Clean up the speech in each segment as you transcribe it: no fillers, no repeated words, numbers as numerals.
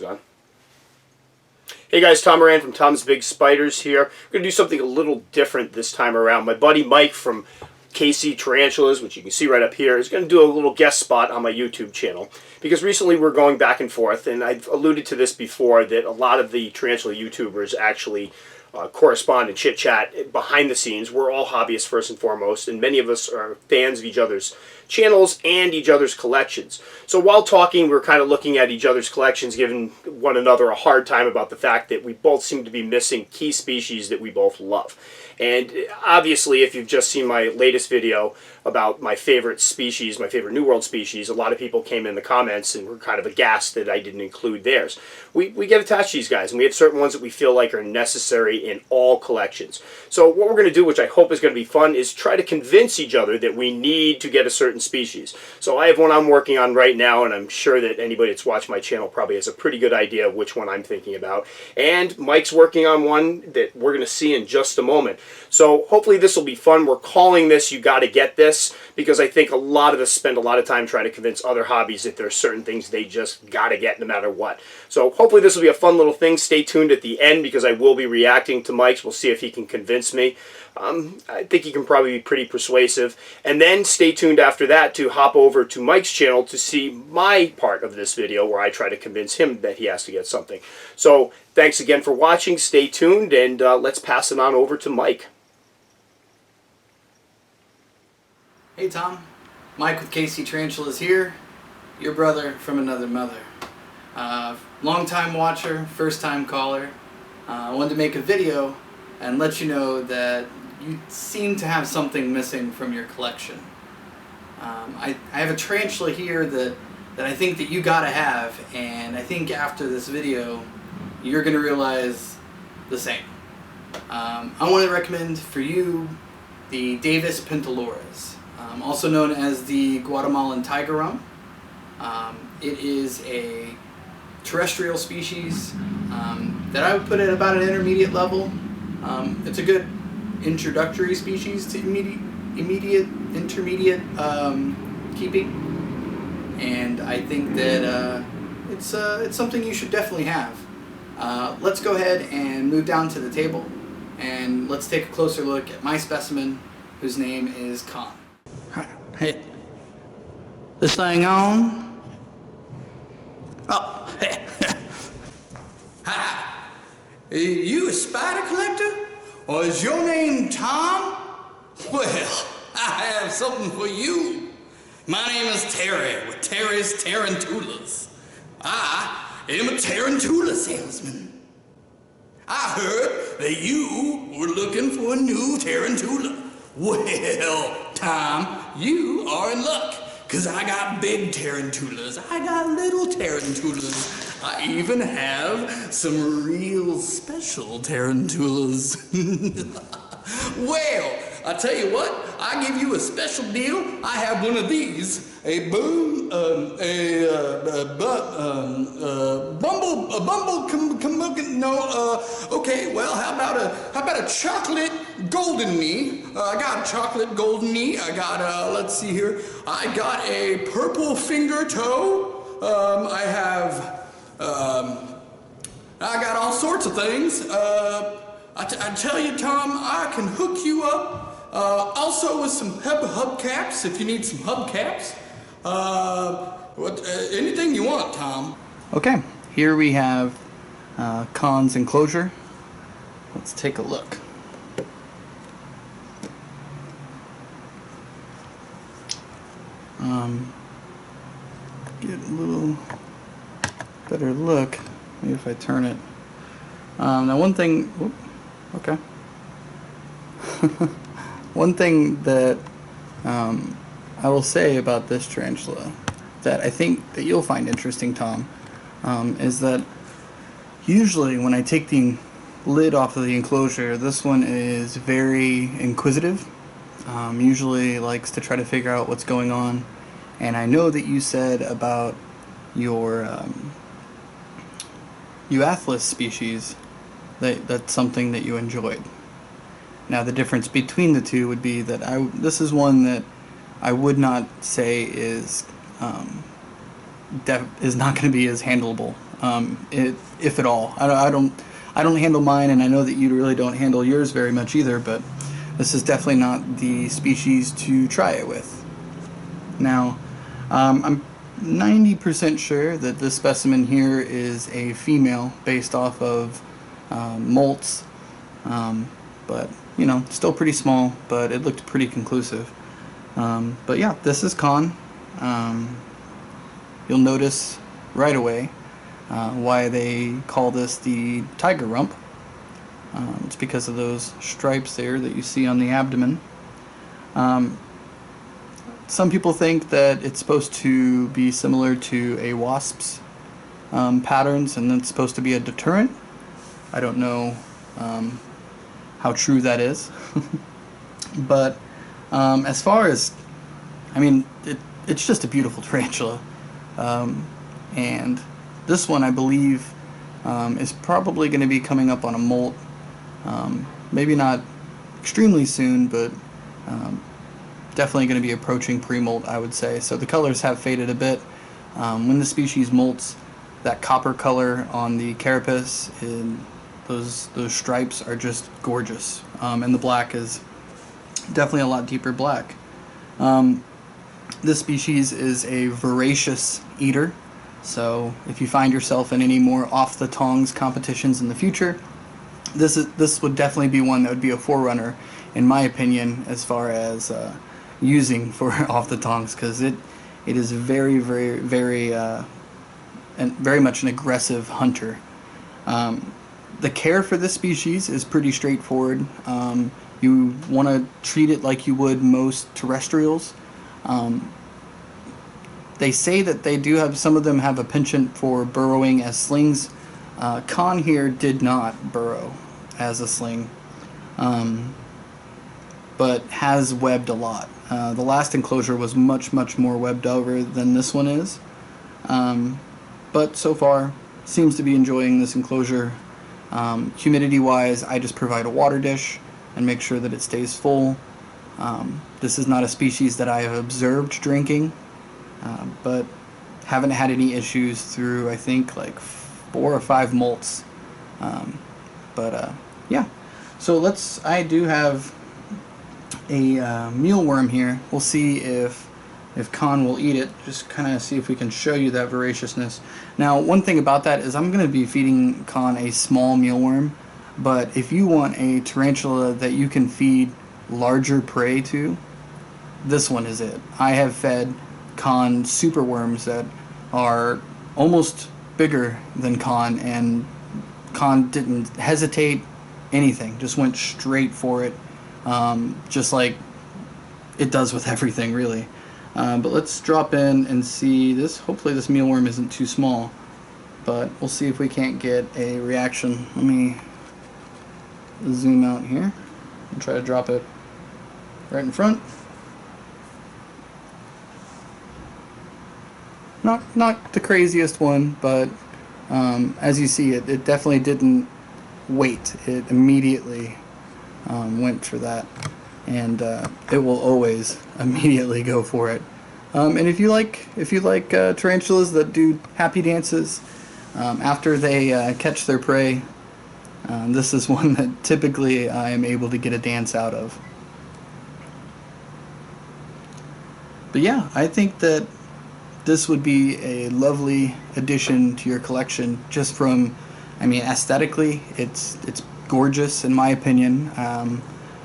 On. Hey guys, Tom Moran from Tom's Big Spiders here. I'm going to do something a little different this time around. My buddy Mike from KC Tarantulas, which you can see right up here, is going to do a little guest spot on my YouTube channel. Because recently we're going back and forth, and I've alluded to this before, that a lot of the Tarantula YouTubers actually correspond and chit-chat behind the scenes. We're all hobbyists first and foremost, and many of us are fans of each other's channels and each other's collections. So while talking, we're kind of looking at each other's collections, giving one another a hard time about the fact that we both seem to be missing key species that we both love. And obviously, if you've just seen my latest video about my favorite species, my favorite New World species, a lot of people came in the comments and were kind of aghast that I didn't include theirs. We get attached to these guys, and we have certain ones that we feel like are necessary in all collections. So what we're going to do, which I hope is going to be fun, is try to convince each other that we need to get a certain species. So I have one I'm working on right now, and I'm sure that anybody that's watched my channel probably has a pretty good idea of which one I'm thinking about. And Mike's working on one that we're going to see in just a moment. So hopefully this will be fun. We're calling this You Gotta Get This, because I think a lot of us spend a lot of time trying to convince other hobbies that there are certain things they just gotta get no matter what. So hopefully this will be a fun little thing. Stay tuned at the end, because I will be reacting to Mike's. We'll see if he can convince me. I think he can probably be pretty persuasive. And then stay tuned after that to hop over to Mike's channel to see my part of this video where I try to convince him that he has to get something. So thanks again for watching. Stay tuned, and let's pass it on over to Mike. Hey Tom, Mike with KC Tarantulas here, your brother from another mother. Long-time watcher, first-time caller. I wanted to make a video and let you know that you seem to have something missing from your collection. I have a tarantula here that I think that you gotta have, and I think after this video you're gonna realize the same. I want to recommend for you the Davus Pentaloris. Also known as the Guatemalan tiger rum. It is a terrestrial species that I would put at about an intermediate level. It's a good introductory species to intermediate keeping, and I think that it's something you should definitely have. Let's go ahead and move down to the table, and let's take a closer look at my specimen, whose name is Khan. Hey, this thing on? Oh, hey. Hi. Are you a spider collector? Or is your name Tom? Well, I have something for you. My name is Terry with Terry's Tarantulas. I am a tarantula salesman. I heard that you were looking for a new tarantula. Well, Tom, you are in luck, because I got big tarantulas, I got little tarantulas, I even have some real special tarantulas. Well, I tell you what, I give you a special deal. I have one of these, okay, well, how about a chocolate golden knee? I got a chocolate golden knee. I got, let's see here, I got a purple finger toe. I got all sorts of things. I tell you, Tom, I can hook you up. Also with some hubcaps, if you need some hubcaps. Anything you want, Tom. Okay, here we have Khan's Enclosure. Let's take a look. Get a little better look. Maybe if I turn it. Now one thing, whoop, okay. One thing that I will say about this tarantula that I think that you'll find interesting, Tom, is that usually when I take the lid off of the enclosure, this one is very inquisitive, usually likes to try to figure out what's going on. And I know that you said about your Euathlus species that's something that you enjoyed. Now the difference between the two would be that this is one that I would not say is not going to be as handleable if at all. I don't handle mine, and I know that you really don't handle yours very much either, but this is definitely not the species to try it with. Now, I'm 90% sure that this specimen here is a female based off of molts, but you know, still pretty small, but it looked pretty conclusive. But yeah, this is Con. You'll notice right away why they call this the tiger rump. It's because of those stripes there that you see on the abdomen. Some people think that it's supposed to be similar to a wasp's patterns, and it's supposed to be a deterrent. I don't know how true that is. But as far as, I mean, it's just a beautiful tarantula. And this one, I believe, is probably going to be coming up on a molt. Maybe not extremely soon, but definitely going to be approaching pre-molt, I would say. So the colors have faded a bit. When the species molts, that copper color on the carapace and those stripes are just gorgeous. And the black is definitely a lot deeper black. This species is a voracious eater, so if you find yourself in any more off-the-tongs competitions in the future, this would definitely be one that would be a forerunner, in my opinion, as far as using for off-the-tongs, because it is very, very, very, and very much an aggressive hunter. The care for this species is pretty straightforward. You want to treat it like you would most terrestrials. They say that they do have, some of them have a penchant for burrowing as slings. Con here did not burrow as a sling, but has webbed a lot. The last enclosure was much, much more webbed over than this one is. But so far, seems to be enjoying this enclosure. Humidity-wise, I just provide a water dish and make sure that it stays full. This is not a species that I have observed drinking, but haven't had any issues through, I think, like 4 or 5 molts. Yeah. So I do have a mealworm here. We'll see if Con will eat it. Just kind of see if we can show you that voraciousness. Now, one thing about that is I'm going to be feeding Con a small mealworm, but if you want a tarantula that you can feed larger prey to, this one is it. I have fed Con superworms that are almost bigger than Con, and Con didn't hesitate anything, just went straight for it, just like it does with everything, really. But let's drop in and see this. Hopefully this mealworm isn't too small, but we'll see if we can't get a reaction. Let me zoom out here and try to drop it right in front. Not the craziest one, but as you see, it definitely didn't wait. It immediately went for that, and it will always immediately go for it. And if you like tarantulas that do happy dances after they catch their prey, this is one that typically I am able to get a dance out of. But yeah, I think that this would be a lovely addition to your collection, just from, I mean, aesthetically, it's gorgeous in my opinion.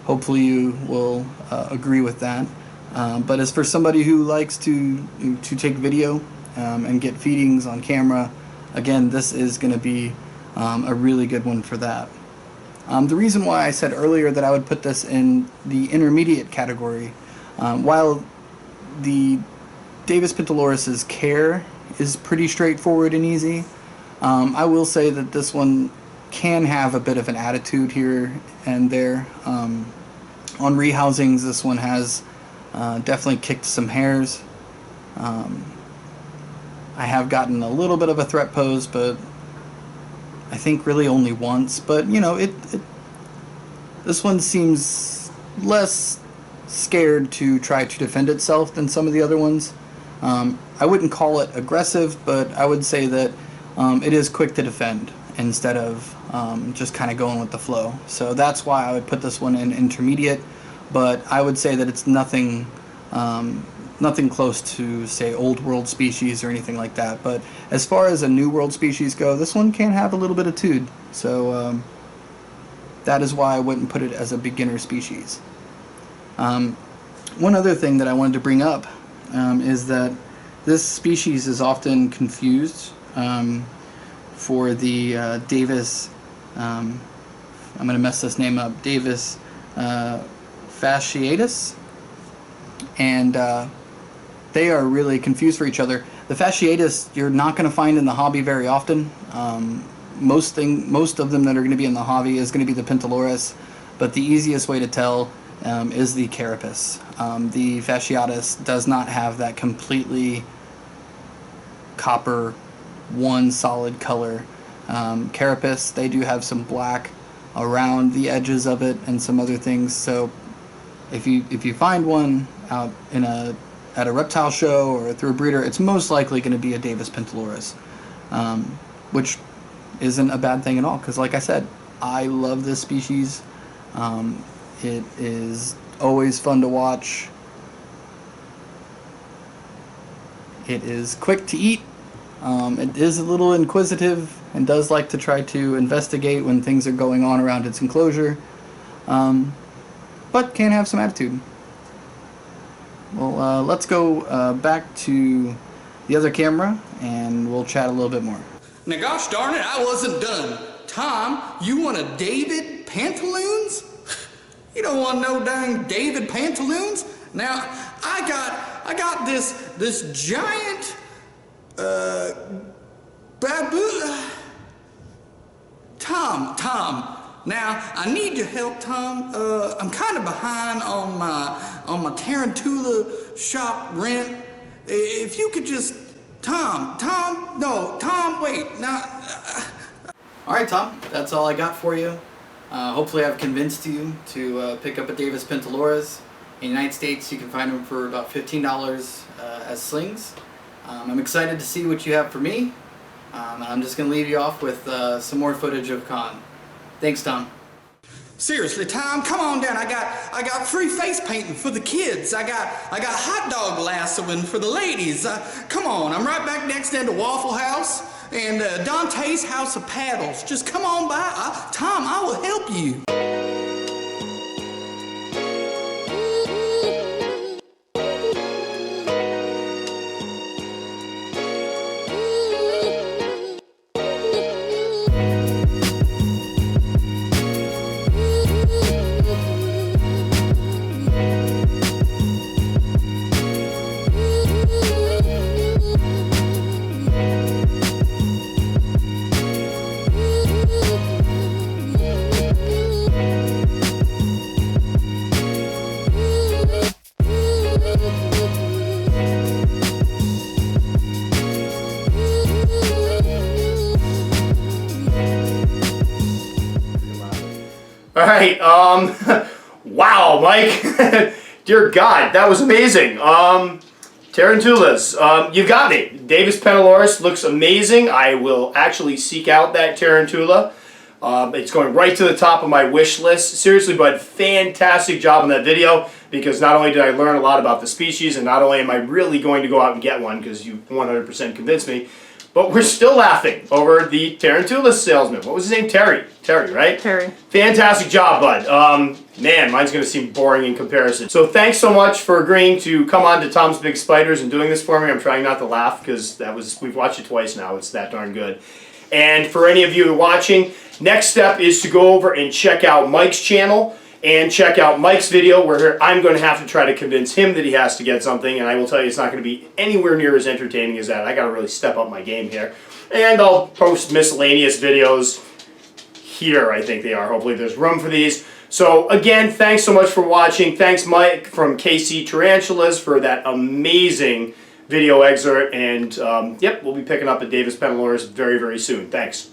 Hopefully you will agree with that. But as for somebody who likes to take video and get feedings on camera, again, this is going to be a really good one for that. The reason why I said earlier that I would put this in the intermediate category, while the Davus Pentaloris' care is pretty straightforward and easy, I will say that this one can have a bit of an attitude here and there. On rehousings, this one has definitely kicked some hairs. I have gotten a little bit of a threat pose, but I think really only once. But you know, this one seems less scared to try to defend itself than some of the other ones. I wouldn't call it aggressive, but I would say that it is quick to defend instead of just kind of going with the flow. So that's why I would put this one in intermediate, but I would say that it's nothing nothing close to, say, old world species or anything like that. But as far as a new world species go, this one can have a little bit of tude. So that is why I wouldn't put it as a beginner species. One other thing that I wanted to bring up is that this species is often confused for the Davus, I'm going to mess this name up, Davus fasciatus, and they are really confused for each other. The fasciatus you're not going to find in the hobby very often. Most of them that are going to be in the hobby is going to be the Pentaloris, but the easiest way to tell is the carapace. The fasciatus does not have that completely copper, one solid color carapace. They do have some black around the edges of it and some other things. So if you find one out at a reptile show or through a breeder, it's most likely going to be a Davus Pentaloris, which isn't a bad thing at all, because like I said, I love this species. It is always fun to watch. It is quick to eat. It is a little inquisitive and does like to try to investigate when things are going on around its enclosure, but can have some attitude. Well, let's go back to the other camera and we'll chat a little bit more. Now gosh darn it, I wasn't done. Tom, you want a David Pantaloons? You don't want no dang David Pantaloons? Now, I got this giant baboon. Tom, now I need your help, Tom. I'm kind of behind on my Tarantula shop rent. If you could just, Tom, wait, now. All right, Tom, that's all I got for you. Hopefully I've convinced you to pick up a Davus Pentaloris. In the United States, you can find them for about $15 as slings. I'm excited to see what you have for me. I'm just going to leave you off with some more footage of Con. Thanks, Tom. Seriously, Tom, come on down. I got free face painting for the kids. I got hot dog lassoing for the ladies. Come on, I'm right back next end to Waffle House and Dante's House of Paddles. Just come on by. Tom, I will help you. All right, wow, Mike, dear God, that was amazing. Tarantulas, you've got me. Davus Pentaloris looks amazing. I will actually seek out that Tarantula. It's going right to the top of my wish list. Seriously, bud, fantastic job on that video, because not only did I learn a lot about the species, and not only am I really going to go out and get one, because you 100% convinced me, but we're still laughing over the Tarantula salesman. What was his name? Terry, right? Terry. Fantastic job, bud. Man, mine's going to seem boring in comparison. So thanks so much for agreeing to come on to Tom's Big Spiders and doing this for me. I'm trying not to laugh because we've watched it twice now. It's that darn good. And for any of you watching, next step is to go over and check out Mike's channel and check out Mike's video, where I'm going to have to try to convince him that he has to get something, and I will tell you it's not going to be anywhere near as entertaining as that. I got to really step up my game here. And I'll post miscellaneous videos here, I think they are. Hopefully there's room for these. So again, thanks so much for watching. Thanks, Mike from KC Tarantulas, for that amazing video excerpt. And yep, we'll be picking up a Davus Pentaloris very, very soon. Thanks.